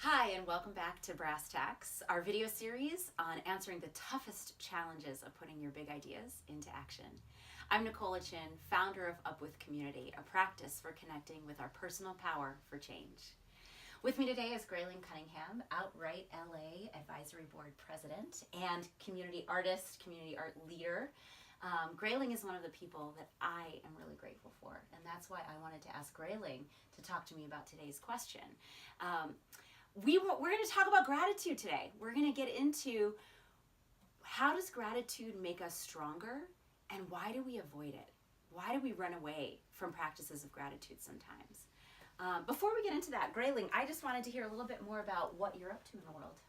Hi, and welcome back to Brass Tacks, our video series on answering the toughest challenges of putting your big ideas into action. I'm Nicola, founder of Up With Community, a practice for connecting with our personal power for change. With me today is Grayling Cunningham, Outright LA Advisory Board President and community artist, community art leader. Grayling is one of the people that I am really grateful for, and that's why I wanted to ask Grayling to talk to me about today's question. We're going to talk about gratitude today. We're going to get into how does gratitude make us stronger, and why do we avoid it? Why do we run away from practices of gratitude sometimes? Before we get into that, Grayling, I just wanted to hear a little bit more about what you're up to in the world.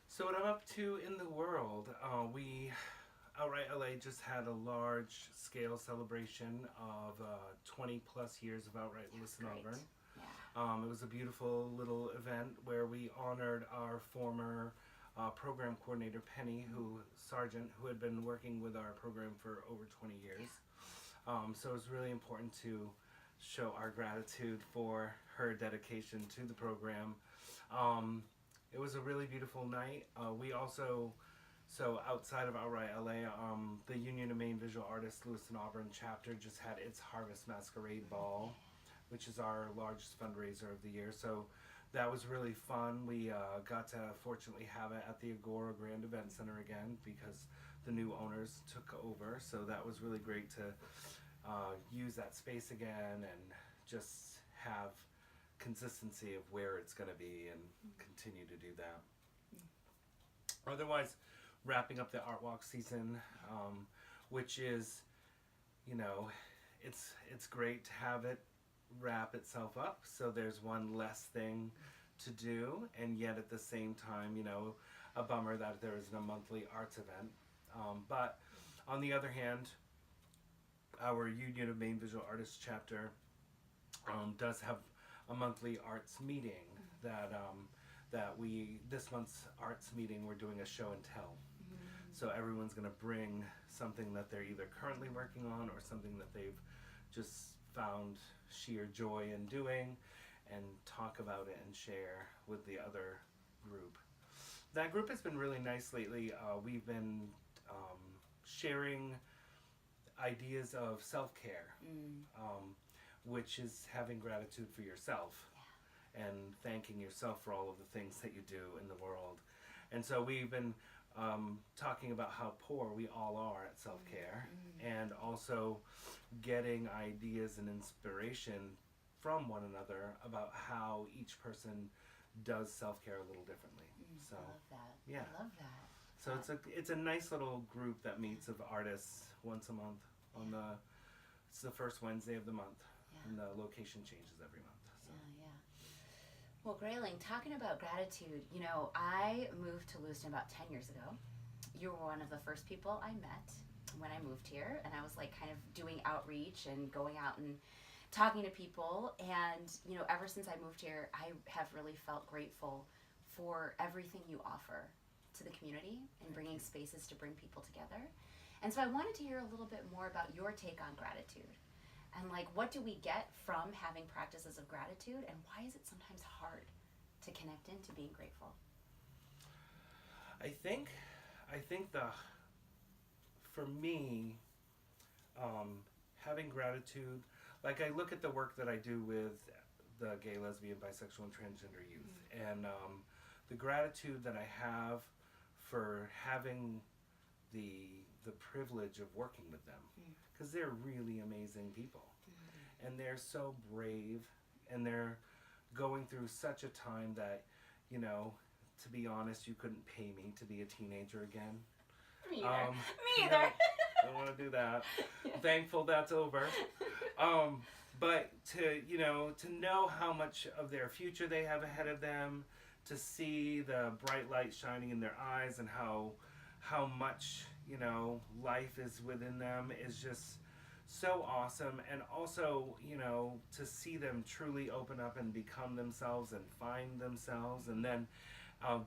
So what I'm up to in the world, Outright LA just had a large scale celebration of 20 plus years of Outright Lewiston Auburn. Yeah. It was a beautiful little event where we honored our former program coordinator, Penny, Sargent, who had been working with our program for over 20 years. So it was really important to show our gratitude for her dedication to the program. It was a really beautiful night. So outside of Outright LA, the Union of Maine Visual Artists Lewiston Auburn chapter just had its Harvest Masquerade Ball, which is our largest fundraiser of the year. So that was really fun. We got to fortunately have it at the Agora Grand Event Center again because the new owners took over. So that was really great to use that space again and just have consistency of where it's going to be and continue to do that. Otherwise, wrapping up the Art Walk season, which is, it's great to have it wrap itself up. So there's one less thing to do, and yet at the same time, a bummer that there isn't a monthly arts event. But on the other hand, our Union of Maine Visual Artists chapter does have a monthly arts meeting this month's arts meeting, we're doing a show and tell. So everyone's going to bring something that they're either currently working on or something that they've just found sheer joy in doing and talk about it and share with the other group. That group has been really nice lately. We've been sharing ideas of self-care, which is having gratitude for yourself. And thanking yourself for all of the things that you do in the world. And so we've been talking about how poor we all are at self-care, and also getting ideas and inspiration from one another about how each person does self-care a little differently. So I love that. Yeah. I love that. So it's a nice little group that meets of artists once a month it's the first Wednesday of the month, and the location changes every month. So. Yeah. Well, Grayling, talking about gratitude, I moved to Lewiston about 10 years ago. You were one of the first people I met when I moved here, and I was like kind of doing outreach and going out and talking to people. And, ever since I moved here, I have really felt grateful for everything you offer to the community and bringing spaces to bring people together. And so I wanted to hear a little bit more about your take on gratitude. And what do we get from having practices of gratitude, and why is it sometimes hard to connect into being grateful? I think for me, having gratitude, I look at the work that I do with the gay, lesbian, bisexual, and transgender youth, and the gratitude that I have for having the privilege of working with them, because they're really amazing people, and they're so brave, and they're going through such a time that, to be honest, you couldn't pay me to be a teenager again. Me either. Me either. Don't want to do that. Yeah. Thankful that's over. But to know how much of their future they have ahead of them, to see the bright light shining in their eyes, and how much life is within them is just so awesome. And also to see them truly open up and become themselves and find themselves, and then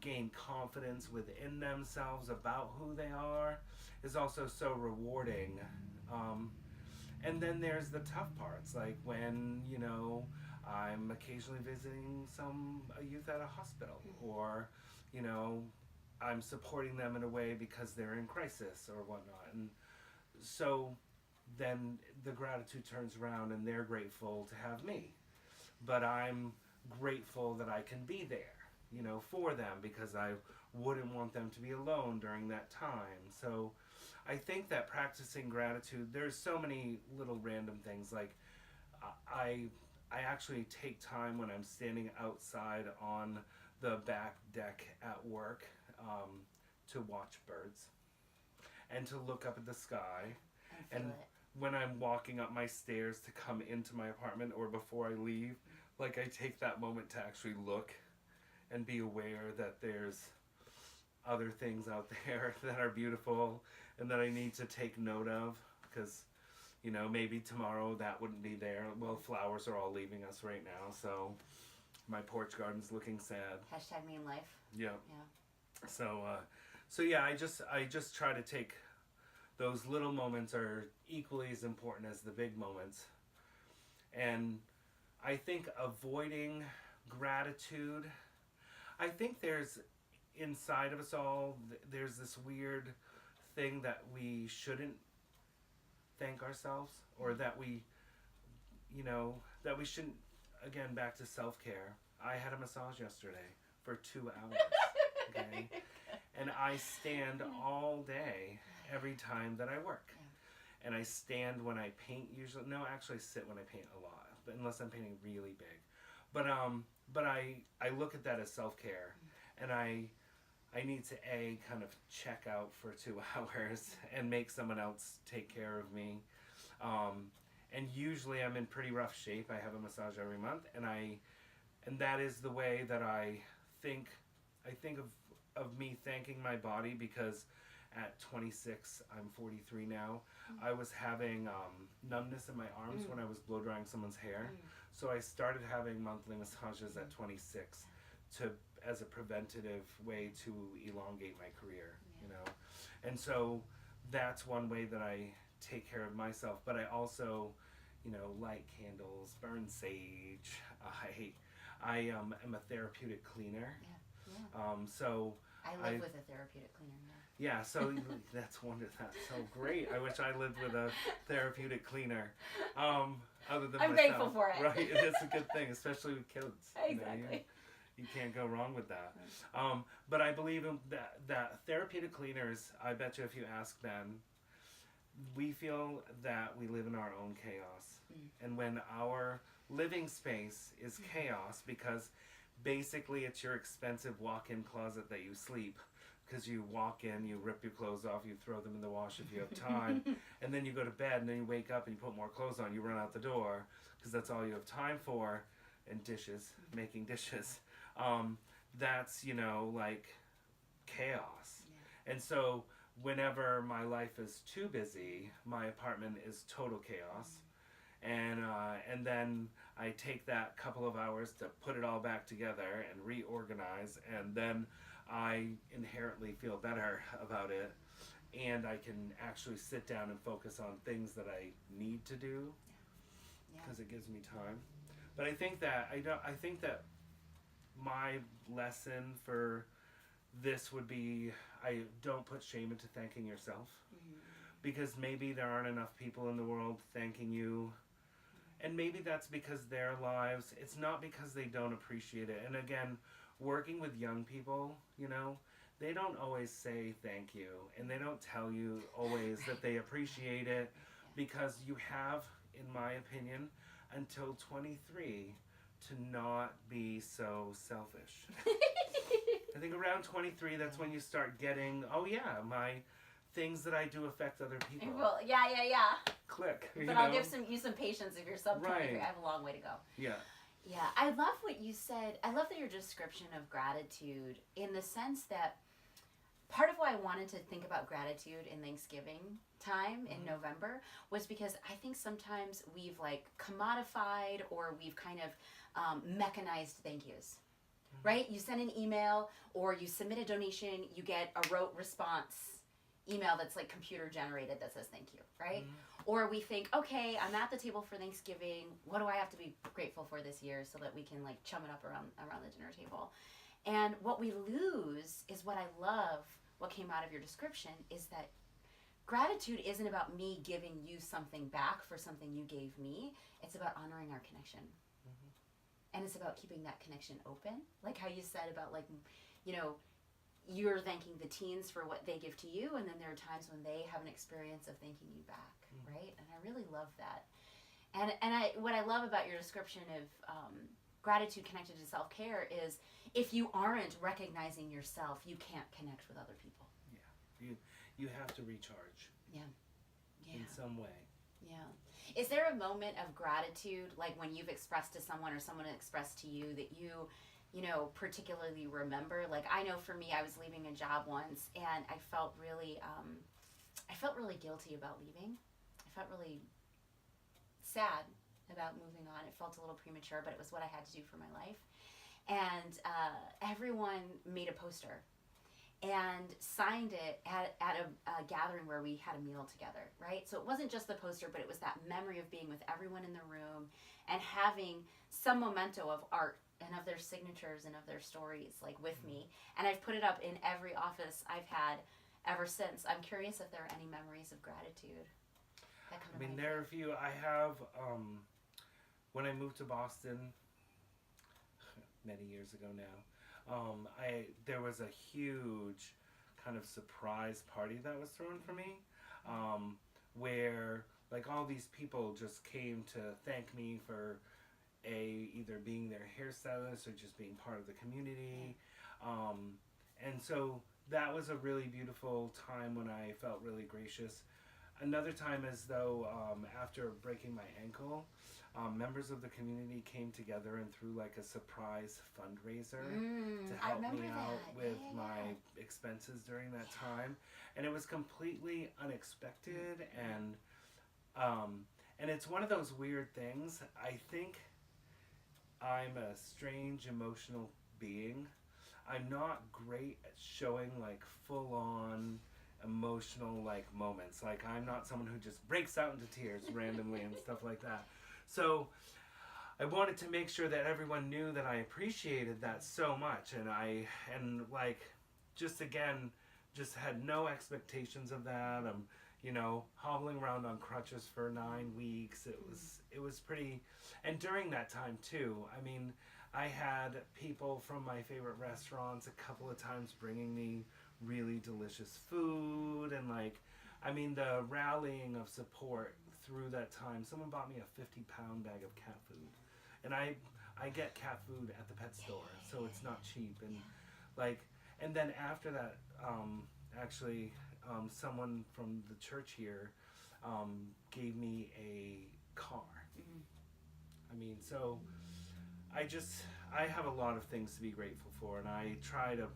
gain confidence within themselves about who they are is also so rewarding. And then there's the tough parts, like when I'm occasionally visiting a youth at a hospital, or, you know, I'm supporting them in a way because they're in crisis or whatnot. And so then the gratitude turns around and they're grateful to have me. But I'm grateful that I can be there, you know, for them, because I wouldn't want them to be alone during that time. So I think that practicing gratitude, there's so many little random things. Like I actually take time when I'm standing outside on the back deck at work to watch birds and to look up at the sky. And when I'm walking up my stairs to come into my apartment or before I leave, like I take that moment to actually look and be aware that there's other things out there that are beautiful and that I need to take note of, because, you know, maybe tomorrow that wouldn't be there. Well, flowers are all leaving us right now, so my porch garden's looking sad. Hashtag Maine life. Yeah. Yeah. So yeah, I just try to take those little moments are equally as important as the big moments. And I think avoiding gratitude, I think there's inside of us all, there's this weird thing that we shouldn't thank ourselves, or that we, you know, that we shouldn't, again, back to self-care. I had a massage yesterday for 2 hours, okay? And I stand all day every time that I work. Yeah. And I stand when I paint usually. No, actually I sit when I paint a lot, but unless I'm painting really big. But I look at that as self-care, and I need to kind of check out for 2 hours and make someone else take care of me. And usually I'm in pretty rough shape. I have a massage every month, and that is the way that I think of me thanking my body, because at 26, I'm 43 now, I was having numbness in my arms when I was blow drying someone's hair. So I started having monthly massages at 26 as a preventative way to elongate my career, you know. And so that's one way that I take care of myself. But I also, you know, light candles, burn sage. I am a therapeutic cleaner. So I live with a therapeutic cleaner now. Yeah, so that's so great. I wish I lived with a therapeutic cleaner. Other than I'm myself, grateful for it. Right, it's a good thing, especially with kids. Exactly. You know, you can't go wrong with that. But I believe in that therapeutic cleaners, I bet you if you ask them, we feel that we live in our own chaos. And when our living space is chaos, because basically it's your expensive walk-in closet that you sleep, because you walk in, you rip your clothes off, you throw them in the wash if you have time, and then you go to bed, and then you wake up and you put more clothes on, you run out the door, because that's all you have time for, and dishes, making dishes. That's, you know, like chaos. Yeah. And so whenever my life is too busy, my apartment is total chaos. And then I take that couple of hours to put it all back together and reorganize, and then I inherently feel better about it, and I can actually sit down and focus on things that I need to do, because it gives me time. But I think that my lesson for this would be, I don't put shame into thanking yourself, because maybe there aren't enough people in the world thanking you. And maybe that's because their lives, it's not because they don't appreciate it. And again, working with young people, you know, they don't always say thank you. And they don't tell you always that they appreciate it, because you have, in my opinion, until 23 to not be so selfish. I think around 23, that's when you start getting, oh yeah, my things that I do affect other people. Well, yeah. Click. But I'll give you some patience if you're sub 23. I have a long way to go. Yeah. Yeah, I love what you said. I love that your description of gratitude, in the sense that part of why I wanted to think about gratitude in Thanksgiving time in November was because I think sometimes we've like commodified, or we've kind of mechanized thank yous. Right? You send an email or you submit a donation, you get a rote response email that's like computer generated that says thank you, right? Or we think, okay, I'm at the table for Thanksgiving. What do I have to be grateful for this year so that we can like chum it up around the dinner table? And what we lose is what I love, what came out of your description, is that gratitude isn't about me giving you something back for something you gave me. It's about honoring our connection. And it's about keeping that connection open. Like how you said about like, you know, you're thanking the teens for what they give to you, and then there are times when they have an experience of thanking you back, right? And I really love that. And what I love about your description of gratitude connected to self-care is if you aren't recognizing yourself, you can't connect with other people. Yeah, you have to recharge. Yeah. In some way. Yeah. Is there a moment of gratitude, like when you've expressed to someone or someone expressed to you, that you know, particularly remember? Like I know for me, I was leaving a job once, and I felt really guilty about leaving. I felt really sad about moving on. It felt a little premature, but it was what I had to do for my life. And everyone made a poster and signed it at a gathering where we had a meal together, right? So it wasn't just the poster, but it was that memory of being with everyone in the room and having some memento of art and of their signatures and of their stories, like with me. And I've put it up in every office I've had ever since. I'm curious if there are any memories of gratitude that come to mind. There are a few. I have, when I moved to Boston, many years ago now, there was a huge kind of surprise party that was thrown for me, where like all these people just came to thank me for either being their hairstylist or just being part of the community, and so that was a really beautiful time when I felt really gracious. Another time is though, after breaking my ankle, members of the community came together and threw like a surprise fundraiser to help me out with my expenses during that time, and it was completely unexpected, and it's one of those weird things. I think I'm a strange emotional being. I'm not great at showing like full on emotional like moments. Like I'm not someone who just breaks out into tears randomly and stuff like that. So I wanted to make sure that everyone knew that I appreciated that so much, and like just had no expectations of that. I'm, you know, hobbling around on crutches for 9 weeks. It was pretty, and during that time too, I mean, I had people from my favorite restaurants a couple of times bringing me really delicious food, and like, I mean, the rallying of support through that time. Someone bought me a 50-pound bag of cat food, and I get cat food at the pet store, so it's not cheap, and like, and then after that, actually, someone from the church here gave me a car. I mean, so I have a lot of things to be grateful for, and I try to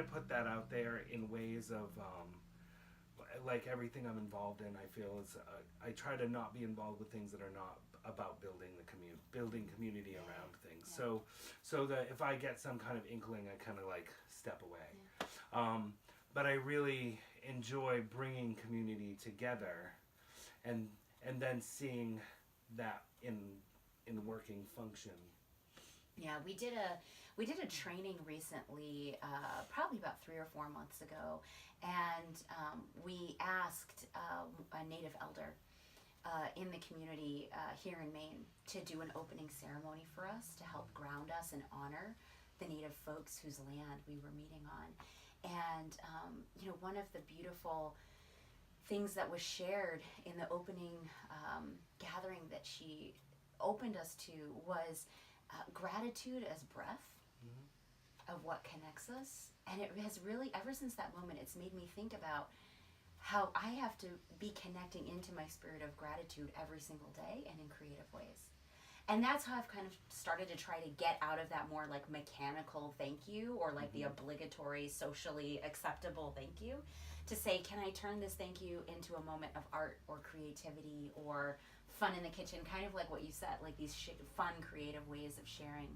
put that out there in ways of like everything I'm involved in. I feel is I try to not be involved with things that are not about building community around things. So that if I get some kind of inkling, I kind of like step away. But I really enjoy bringing community together, and then seeing that in working function. Yeah, we did a training recently, probably about 3 or 4 months ago, and we asked a native elder in the community here in Maine to do an opening ceremony for us to help ground us and honor the native folks whose land we were meeting on. And you know, one of the beautiful things that was shared in the opening gathering that she opened us to was gratitude as breath of what connects us. And it has really, ever since that moment, it's made me think about how I have to be connecting into my spirit of gratitude every single day and in creative ways. And that's how I've kind of started to try to get out of that more like mechanical thank you, or like the obligatory socially acceptable thank you, to say, can I turn this thank you into a moment of art or creativity or fun in the kitchen, kind of like what you said, like these fun creative ways of sharing.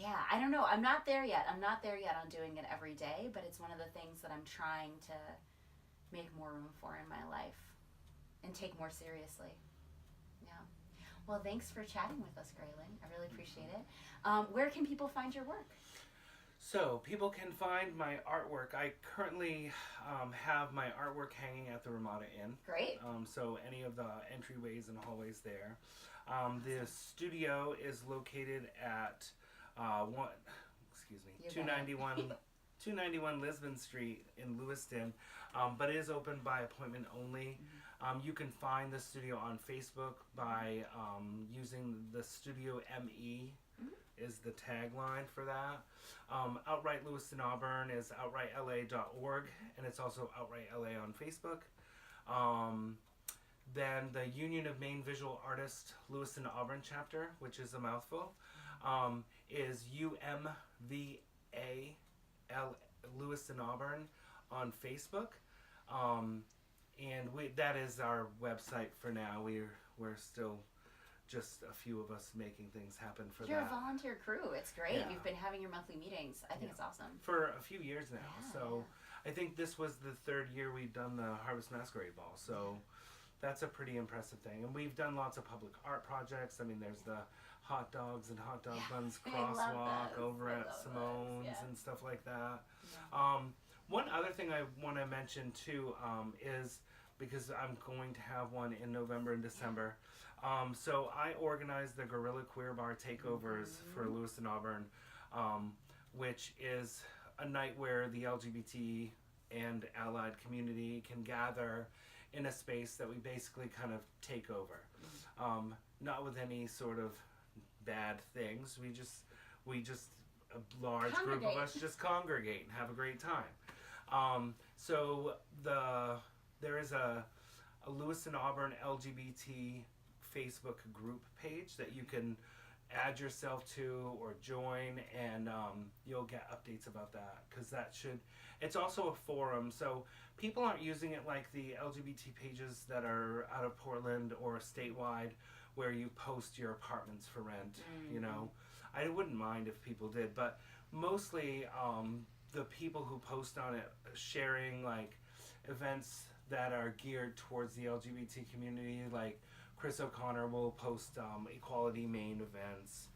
Yeah, I don't know. I'm not there yet. I'm not there yet on doing it every day, but it's one of the things that I'm trying to make more room for in my life and take more seriously. Yeah. Well, thanks for chatting with us, Grayling. I really appreciate it. Where can people find your work? So people can find my artwork. I currently have my artwork hanging at the Ramada Inn. Great. So any of the entryways and hallways there. The studio is located at 291 Lisbon Street in Lewiston, but it is open by appointment only. You can find the studio on Facebook by using the Studio ME is the tagline for that. Outright Lewiston Auburn is outrightla.org, and it's also Outright LA on Facebook. Then the Union of Maine Visual Artists Lewiston Auburn chapter, which is a mouthful, is UMVA Lewiston Auburn on Facebook. And that is our website for now. We're still just a few of us making things happen for You're that. a volunteer crew. It's great. Yeah. You've been having your monthly meetings. I think it's awesome. For a few years now. Yeah, So I think this was the third year we've done the Harvest Masquerade Ball. So that's a pretty impressive thing. And we've done lots of public art projects. I mean, there's the hot dogs and hot dog buns I love crosswalk those. over I at love Simone's those, and stuff like that. Yeah. One other thing I want to mention too is because I'm going to have one in November and December. So I organized the Guerrilla Queer Bar takeovers for Lewiston Auburn, which is a night where the LGBT and allied community can gather in a space that we basically kind of take over. Not with any sort of bad things. We just a large group of us just congregate and have a great time. So there is a Lewiston Auburn LGBT Facebook group page that you can add yourself to or join, and you'll get updates about that, because it's also a forum, so people aren't using it like the LGBT pages that are out of Portland or statewide where you post your apartments for rent. You know, I wouldn't mind if people did, but mostly the people who post on it sharing like events that are geared towards the LGBT community, like Chris O'Connor will post Equality Maine events.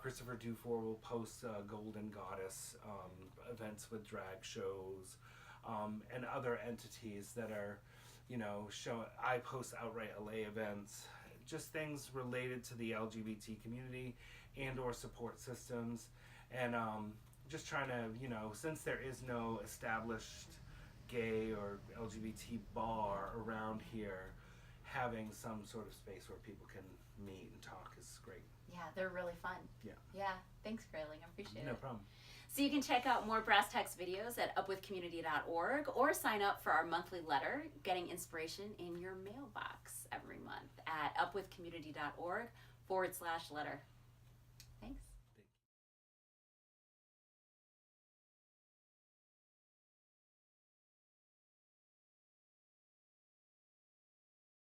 Christopher Dufour will post Golden Goddess events with drag shows, and other entities that are, I post Outright LA events, just things related to the LGBT community and or support systems, and just trying to, since there is no established gay or LGBT bar around here, having some sort of space where people can meet and talk is great. Yeah, they're really fun. Yeah. Yeah, thanks, Grayling. I appreciate it. No problem. So you can check out more Brass Tacks videos at upwithcommunity.org or sign up for our monthly letter, getting inspiration in your mailbox every month at upwithcommunity.org/letter. Thanks.